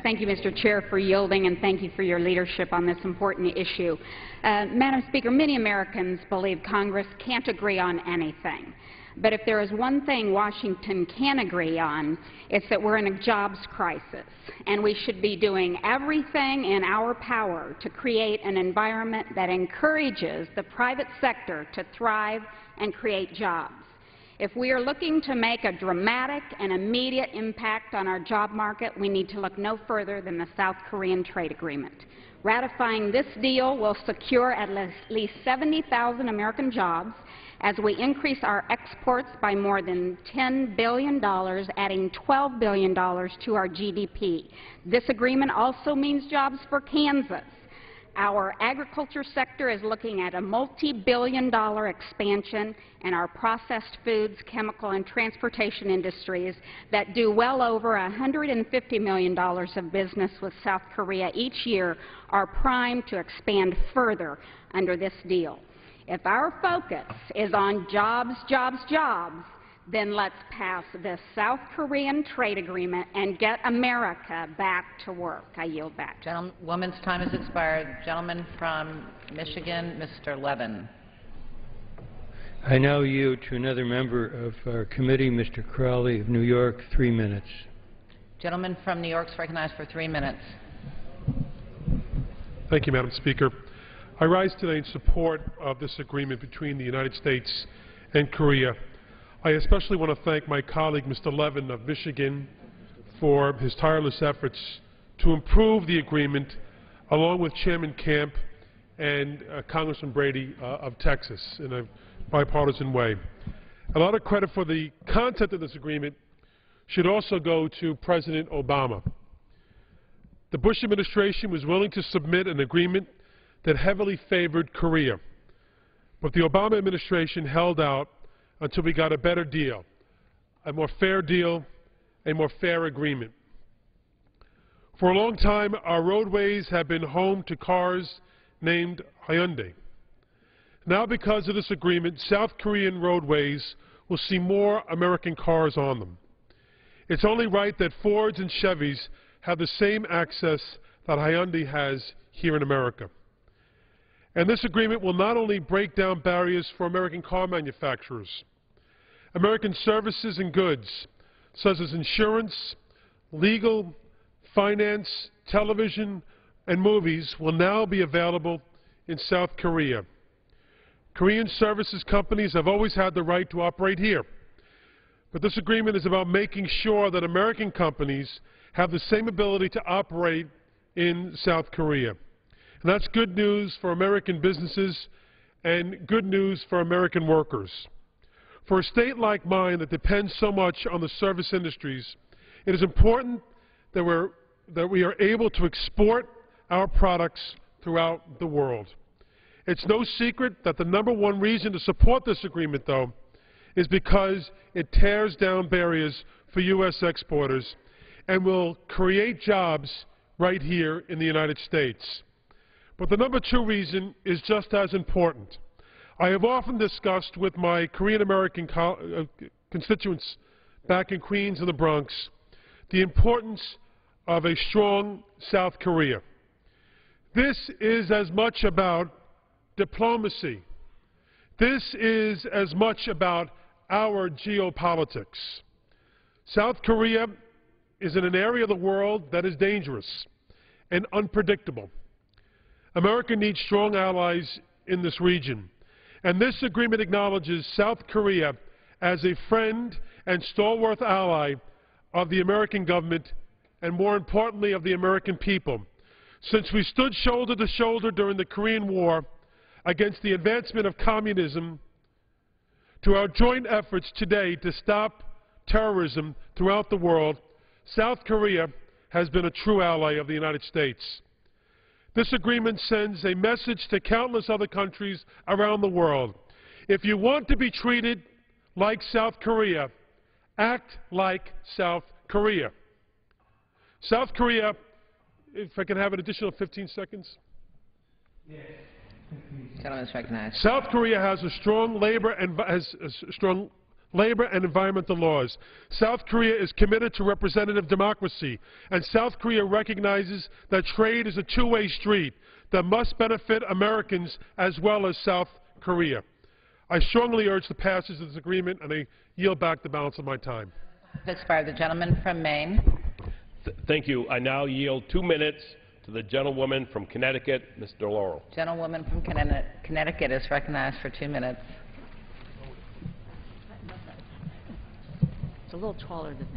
Thank you, Mr. Chair, for yielding, and thank you for your leadership on this important issue. Madam Speaker, many Americans believe Congress can't agree on anything. But if there is one thing Washington can agree on, it's that we're in a jobs crisis, and we should be doing everything in our power to create an environment that encourages the private sector to thrive and create jobs. If we are looking to make a dramatic and immediate impact on our job market, we need to look no further than the South Korean trade agreement. Ratifying this deal will secure at least 70,000 American jobs as we increase our exports by more than $10 billion, adding $12 billion to our GDP. This agreement also means jobs for Kansas. Our agriculture sector is looking at a multi-billion-dollar expansion in our processed foods, chemical, and transportation industries that do well over $150 million of business with South Korea each year are primed to expand further under this deal. If our focus is on jobs, jobs, jobs, then let's pass this South Korean trade agreement and get America back to work. I yield back. Gentlewoman's time has expired. Gentleman from Michigan, Mr. Levin. I now yield to another member of our committee, Mr. Crowley of New York, 3 minutes. Gentleman from New York is recognized for 3 minutes. Thank you, Madam Speaker. I rise today in support of this agreement between the United States and Korea. I especially want to thank my colleague, Mr. Levin of Michigan, for his tireless efforts to improve the agreement, along with Chairman Camp and Congressman Brady of Texas, in a bipartisan way. A lot of credit for the content of this agreement should also go to President Obama. The Bush administration was willing to submit an agreement that heavily favored Korea, but the Obama administration held out until we got a better deal, a more fair deal, a more fair agreement. For a long time, our roadways have been home to cars named Hyundai. Now, because of this agreement, South Korean roadways will see more American cars on them. It's only right that Fords and Chevys have the same access that Hyundai has here in America. And this agreement will not only break down barriers for American car manufacturers. American services and goods, such as insurance, legal, finance, television, and movies, will now be available in South Korea. Korean services companies have always had the right to operate here. But this agreement is about making sure that American companies have the same ability to operate in South Korea. And that's good news for American businesses and good news for American workers. For a state like mine that depends so much on the service industries, it is important that we are able to export our products throughout the world. It's no secret that the #1 reason to support this agreement, though, is because it tears down barriers for U.S. exporters and will create jobs right here in the United States. But the #2 reason is just as important. I have often discussed with my Korean-American constituents back in Queens and the Bronx the importance of a strong South Korea. This is as much about diplomacy. This is as much about our geopolitics. South Korea is in an area of the world that is dangerous and unpredictable. America needs strong allies in this region, and this agreement acknowledges South Korea as a friend and stalwart ally of the American government and, more importantly, of the American people. Since we stood shoulder to shoulder during the Korean War against the advancement of communism, to our joint efforts today to stop terrorism throughout the world, South Korea has been a true ally of the United States. This agreement sends a message to countless other countries around the world. If you want to be treated like South Korea, act like South Korea. South Korea, if I can have an additional 15 seconds. Yes. Gentleman is recognized. South Korea has a strong labor and environmental laws. South Korea is committed to representative democracy, and South Korea recognizes that trade is a two-way street that must benefit Americans as well as South Korea. I strongly urge the passage of this agreement, and I yield back the balance of my time. Expired. The gentleman from Maine. Thank you. I now yield 2 minutes to the gentlewoman from Connecticut, Ms. DeLauro. Gentlewoman from Connecticut is recognized for 2 minutes. It's a little taller than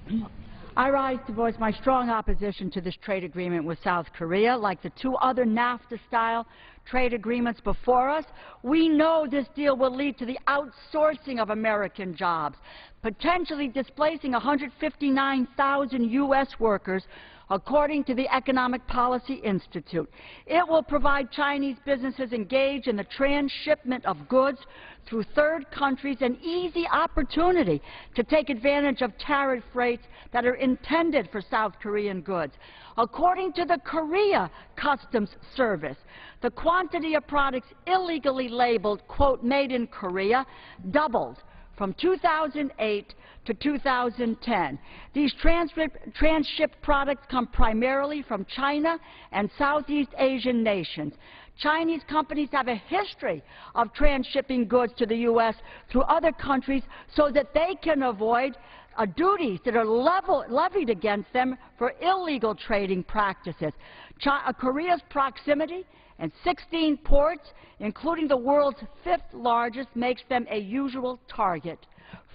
that. I rise to voice my strong opposition to this trade agreement with South Korea. Like the 2 other NAFTA-style trade agreements before us, we know this deal will lead to the outsourcing of American jobs, potentially displacing 159,000 U.S. workers, according to the Economic Policy Institute. It will provide Chinese businesses engaged in the transshipment of goods through third countries an easy opportunity to take advantage of tariff rates that are intended for South Korean goods. According to the Korea Customs Service, the quantity of products illegally labeled, quote, made in Korea, doubled from 2008 to 2010. These transshipped products come primarily from China and Southeast Asian nations. Chinese companies have a history of transshipping goods to the U.S. through other countries so that they can avoid duties that are levied against them for illegal trading practices. Korea's proximity and 16 ports, including the world's 5th largest, makes them a usual target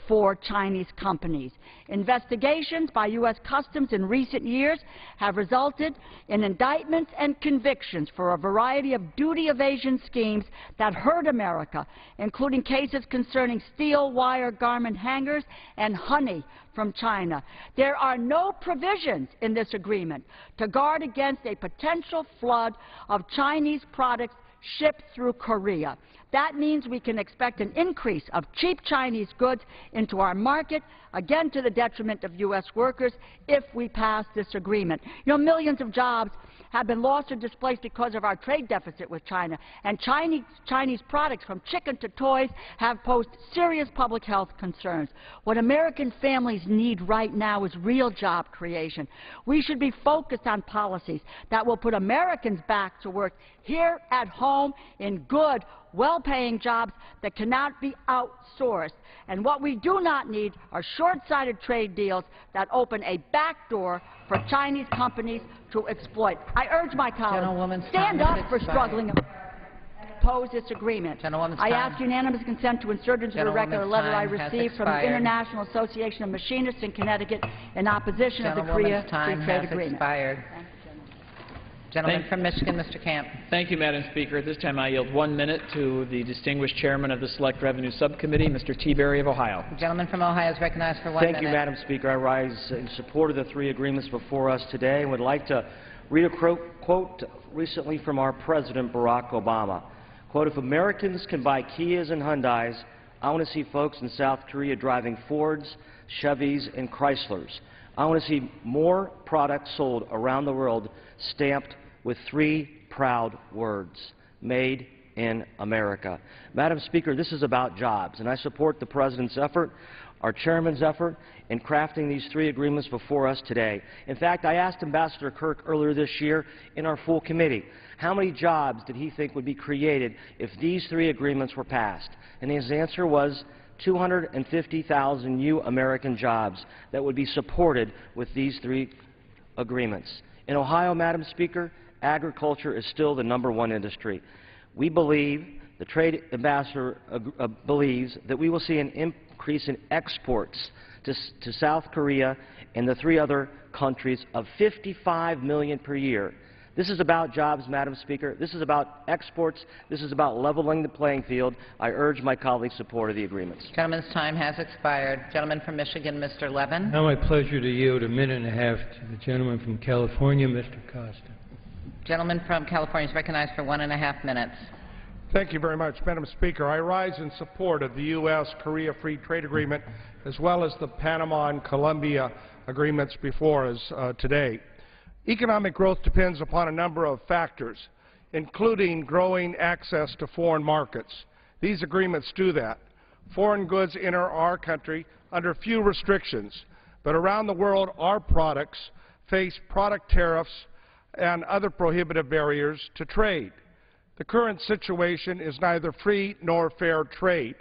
for Chinese companies. Investigations by U.S. Customs in recent years have resulted in indictments and convictions for a variety of duty evasion schemes that hurt America, including cases concerning steel wire garment hangers and honey from China. There are no provisions in this agreement to guard against a potential flood of Chinese products shipped through Korea. That means we can expect an increase of cheap Chinese goods into our market, again to the detriment of U.S. workers, if we pass this agreement. You know, millions of jobs have been lost or displaced because of our trade deficit with China, and Chinese products, from chicken to toys, have posed serious public health concerns. What American families need right now is real job creation. We should be focused on policies that will put Americans back to work here at home in good, well-paying jobs that cannot be outsourced. And what we do not need are short-sighted trade deals that open a back door for Chinese companies to exploit. I urge my colleagues, stand up for struggling and oppose this agreement. I ask unanimous consent to insert into the record a letter I received from the International Association of Machinists in Connecticut in opposition of the Korea Free Trade Agreement. Gentleman from Michigan, Mr. Camp. Thank you, Madam Speaker. At this time, I yield 1 minute to the distinguished chairman of the Select Revenue Subcommittee, Mr. T. Berry of Ohio. The gentleman from Ohio is recognized for 1 minute. Thank you, Madam Speaker. I rise in support of the 3 agreements before us today and would like to read a quote recently from our President, Barack Obama. Quote, "If Americans can buy Kias and Hyundais, I want to see folks in South Korea driving Fords, Chevys, and Chryslers. I want to see more products sold around the world stamped with 3 proud words: made in America." Madam Speaker, this is about jobs, and I support the President's effort, our Chairman's effort, in crafting these 3 agreements before us today. In fact, I asked Ambassador Kirk earlier this year in our full committee how many jobs did he think would be created if these 3 agreements were passed, and his answer was 250,000 new American jobs that would be supported with these 3 agreements. In Ohio, Madam Speaker, agriculture is still the #1 industry. We believe, the Trade Ambassador believes, that we will see an increase in exports to South Korea and the 3 other countries of 55 million per year. This is about jobs, Madam Speaker. This is about exports. This is about leveling the playing field. I urge my colleagues' support of the agreements. Gentleman's time has expired. Gentleman from Michigan, Mr. Levin. Now my pleasure to yield 1.5 minutes to the gentleman from California, Mr. Costa. Gentleman from California is recognized for 1.5 minutes. Thank you very much, Madam Speaker. I rise in support of the U.S.-Korea Free Trade Agreement as well as the Panama and Colombia agreements before us today. Economic growth depends upon a number of factors, including growing access to foreign markets. These agreements do that. Foreign goods enter our country under few restrictions, but around the world our products face product tariffs and other prohibitive barriers to trade. The current situation is neither free nor fair trade.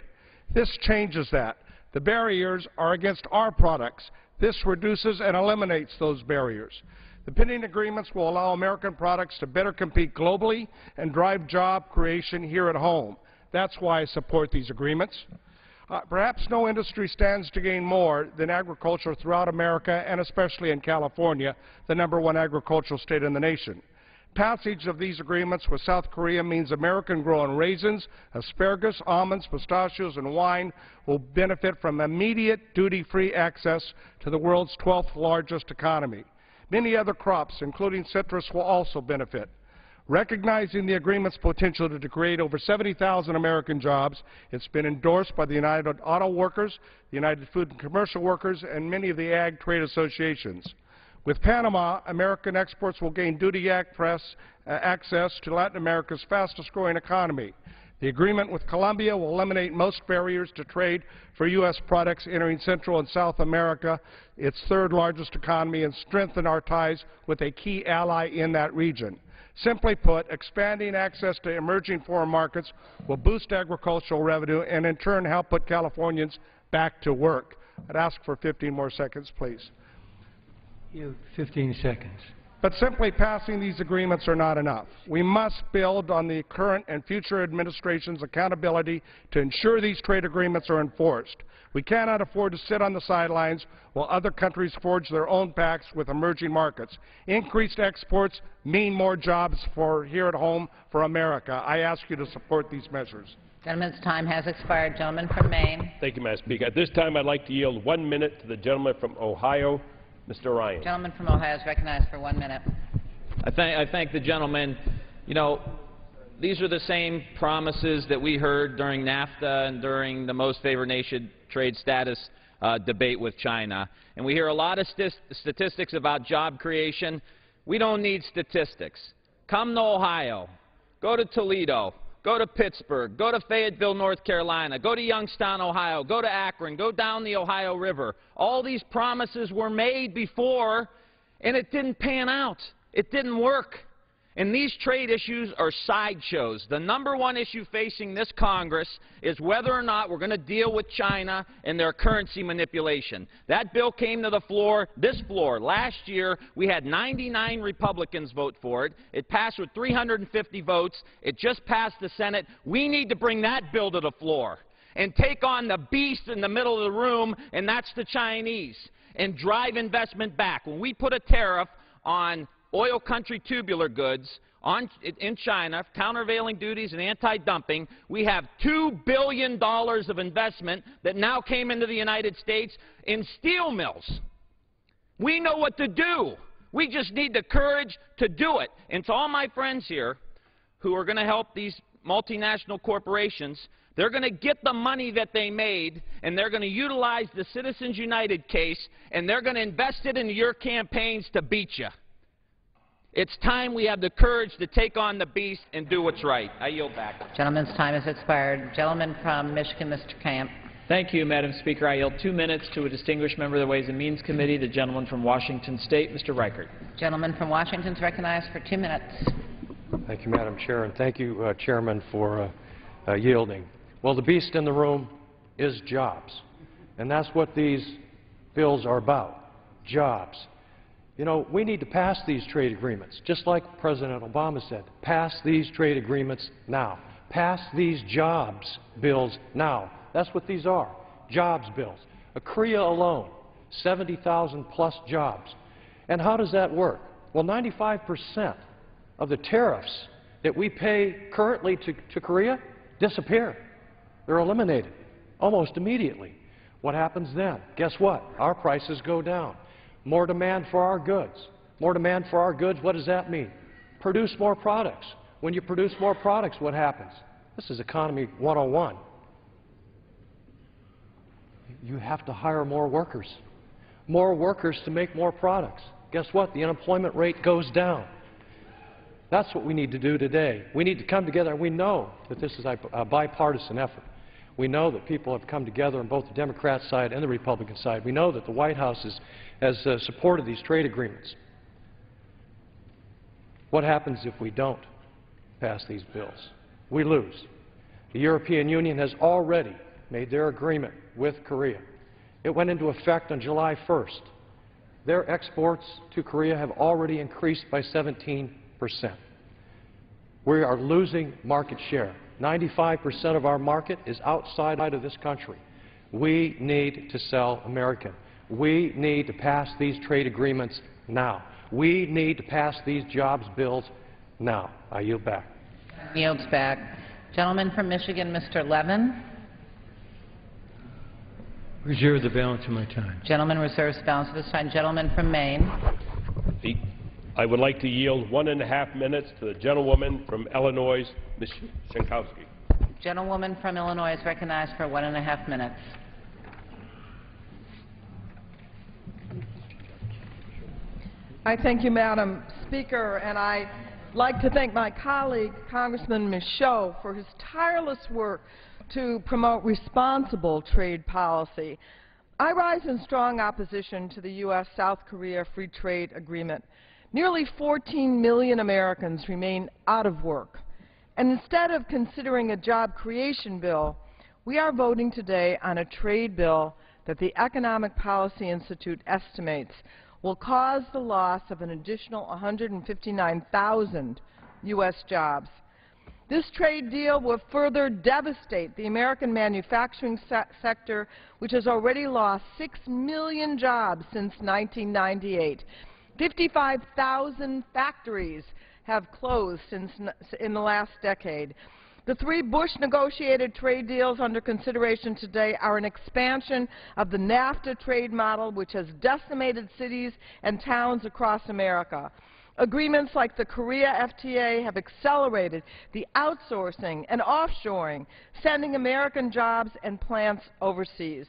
This changes that. The barriers are against our products. This reduces and eliminates those barriers. The pending agreements will allow American products to better compete globally and drive job creation here at home. That's why I support these agreements. Perhaps no industry stands to gain more than agriculture throughout America, and especially in California, the #1 agricultural state in the nation. Passage of these agreements with South Korea means American-grown raisins, asparagus, almonds, pistachios, and wine will benefit from immediate duty-free access to the world's 12th largest economy. Many other crops, including citrus, will also benefit. Recognizing the agreement's potential to create over 70,000 American jobs, it's been endorsed by the United Auto Workers, the United Food and Commercial Workers, and many of the ag trade associations. With Panama, American exports will gain duty access to Latin America's fastest-growing economy. The agreement with Colombia will eliminate most barriers to trade for U.S. products entering Central and South America, its 3rd largest economy, and strengthen our ties with a key ally in that region. Simply put, expanding access to emerging foreign markets will boost agricultural revenue and in turn help put Californians back to work. I'd ask for 15 more seconds, please. You have 15 seconds. But simply passing these agreements are not enough. We must build on the current and future administration's accountability to ensure these trade agreements are enforced. We cannot afford to sit on the sidelines while other countries forge their own pacts with emerging markets. Increased exports mean more jobs for here at home for America. I ask you to support these measures. Gentleman's time has expired. Gentleman from Maine. Thank you, Madam Speaker. At this time, I'd like to yield 1 minute to the gentleman from Ohio, Mr. Ryan. Gentleman from Ohio is recognized for 1 minute. I thank the gentleman. You know, these are the same promises that we heard during NAFTA and during the most favored nation trade status debate with China. And we hear a lot of statistics about job creation. We don't need statistics. Come to Ohio. Go to Toledo. Go to Pittsburgh. Go to Fayetteville, North Carolina. Go to Youngstown, Ohio. Go to Akron. Go down the Ohio River. All these promises were made before, and it didn't pan out. It didn't work. And these trade issues are sideshows. The number one issue facing this Congress is whether or not we're going to deal with China and their currency manipulation. That bill came to the floor, this floor, last year. We had 99 Republicans vote for it. It passed with 350 votes. It just passed the Senate. We need to bring that bill to the floor and take on the beast in the middle of the room, and that's the Chinese, and drive investment back. When we put a tariff on oil country tubular goods in China, countervailing duties and anti-dumping, we have $2 billion of investment that now came into the United States in steel mills. We know what to do. We just need the courage to do it. And to all my friends here who are going to help these multinational corporations, they're going to get the money that they made, and they're going to utilize the Citizens United case, and they're going to invest it into your campaigns to beat you. It's time we have the courage to take on the beast and do what's right. I yield back. Gentleman's time has expired. Gentleman from Michigan, Mr. Camp. Thank you, Madam Speaker. I yield 2 minutes to a distinguished member of the Ways and Means Committee, the gentleman from Washington State, Mr. Reichert. Gentleman from Washington is recognized for 2 minutes. Thank you, Madam Chair, and thank you, Chairman, for yielding. Well, the beast in the room is jobs, and that's what these bills are about, jobs. You know, we need to pass these trade agreements, just like President Obama said. Pass these trade agreements now. Pass these jobs bills now. That's what these are, jobs bills. Korea alone, 70,000 plus jobs. And how does that work? Well, 95% of the tariffs that we pay currently to Korea disappear. They're eliminated almost immediately. What happens then? Guess what? Our prices go down. More demand for our goods. More demand for our goods, what does that mean? Produce more products. When you produce more products, what happens? This is Economy 101. You have to hire more workers. More workers to make more products. Guess what? The unemployment rate goes down. That's what we need to do today. We need to come together, and we know that this is a bipartisan effort. We know that people have come together on both the Democrat side and the Republican side. We know that the White House has supported these trade agreements. What happens if we don't pass these bills? We lose. The European Union has already made their agreement with Korea. It went into effect on July 1st. Their exports to Korea have already increased by 17%. We are losing market share. 95% of our market is outside of this country. We need to sell American. We need to pass these trade agreements now. We need to pass these jobs bills now. I yield back. Yields back. Gentleman from Michigan, Mr. Levin. Reserve the balance of my time. Gentleman reserves the balance of his time. Gentleman from Maine. I would like to yield 1.5 minutes to the gentlewoman from Illinois, Ms. Szynkowski. Gentlewoman from Illinois is recognized for 1.5 minutes. I thank you, Madam Speaker, and I'd like to thank my colleague, Congressman Michaud, for his tireless work to promote responsible trade policy. I rise in strong opposition to the U.S.-South Korea Free Trade Agreement. Nearly 14 million Americans remain out of work. And instead of considering a job creation bill, we are voting today on a trade bill that the Economic Policy Institute estimates will cause the loss of an additional 159,000 U.S. jobs. This trade deal will further devastate the American manufacturing sector, which has already lost 6 million jobs since 1998. 55,000 factories have closed in the last decade. The 3 Bush-negotiated trade deals under consideration today are an expansion of the NAFTA trade model, which has decimated cities and towns across America. Agreements like the Korea FTA have accelerated the outsourcing and offshoring, sending American jobs and plants overseas.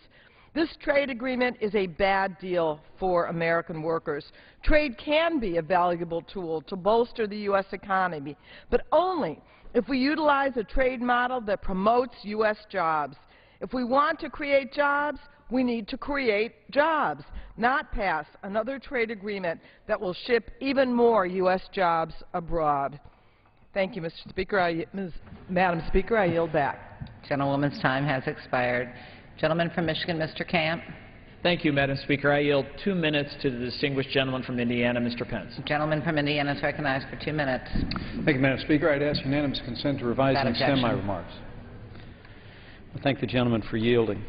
This trade agreement is a bad deal for American workers. Trade can be a valuable tool to bolster the U.S. economy, but only if we utilize a trade model that promotes U.S. jobs. If we want to create jobs, we need to create jobs, not pass another trade agreement that will ship even more U.S. jobs abroad. Thank you, Mr. Speaker. Madam Speaker, I yield back. Gentlewoman's time has expired. Gentleman from Michigan, Mr. Camp. Thank you, Madam Speaker. I yield 2 minutes to the distinguished gentleman from Indiana, Mr. Pence. The gentleman from Indiana is recognized for 2 minutes. Thank you, Madam Speaker. I'd ask unanimous consent to revise and extend my remarks. I thank the gentleman for yielding.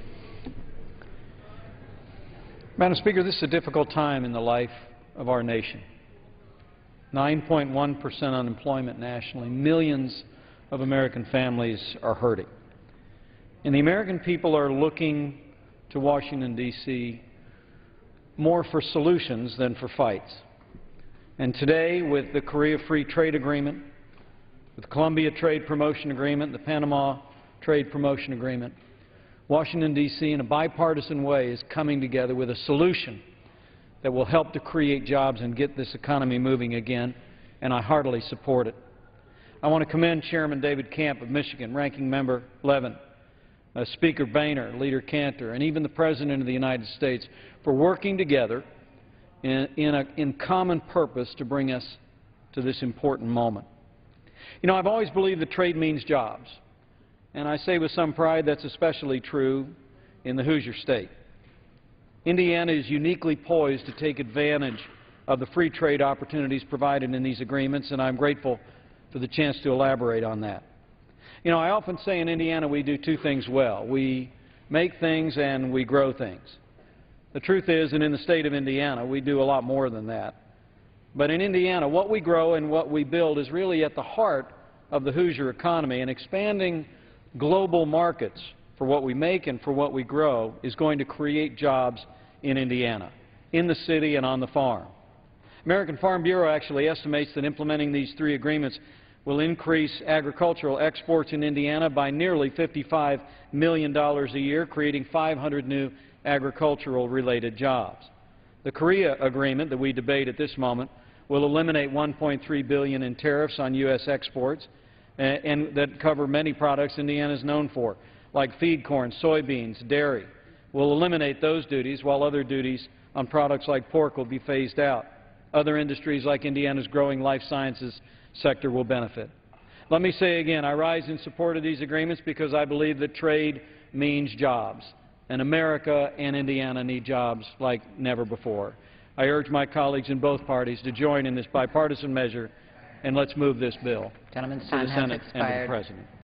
Madam Speaker, this is a difficult time in the life of our nation. 9.1% unemployment nationally. Millions of American families are hurting. And the American people are looking to Washington, D.C. more for solutions than for fights. And today, with the Korea Free Trade Agreement, with the Colombia Trade Promotion Agreement, the Panama Trade Promotion Agreement, Washington, D.C. in a bipartisan way is coming together with a solution that will help to create jobs and get this economy moving again, and I heartily support it. I want to commend Chairman David Camp of Michigan, Ranking Member Levin, Speaker Boehner, Leader Cantor, and even the President of the United States for working together in common purpose to bring us to this important moment. You know, I've always believed that trade means jobs, and I say with some pride that's especially true in the Hoosier State. Indiana is uniquely poised to take advantage of the free trade opportunities provided in these agreements, and I'm grateful for the chance to elaborate on that. You know, I often say in Indiana we do two things well. We make things and we grow things. The truth is, and in the state of Indiana, we do a lot more than that. But in Indiana, what we grow and what we build is really at the heart of the Hoosier economy, and expanding global markets for what we make and for what we grow is going to create jobs in Indiana, in the city and on the farm. American Farm Bureau actually estimates that implementing these three agreements will increase agricultural exports in Indiana by nearly $55 million a year, creating 500 new agricultural-related jobs. The Korea agreement that we debate at this moment will eliminate $1.3 billion in tariffs on U.S. exports and that cover many products Indiana is known for, like feed corn, soybeans, dairy. We'll eliminate those duties, while other duties on products like pork will be phased out. Other industries like Indiana's growing life sciences sector will benefit. Let me say again, I rise in support of these agreements because I believe that trade means jobs, and America and Indiana need jobs like never before. I urge my colleagues in both parties to join in this bipartisan measure, and let's move this bill Gentleman's to time the has Senate and to the expired. President.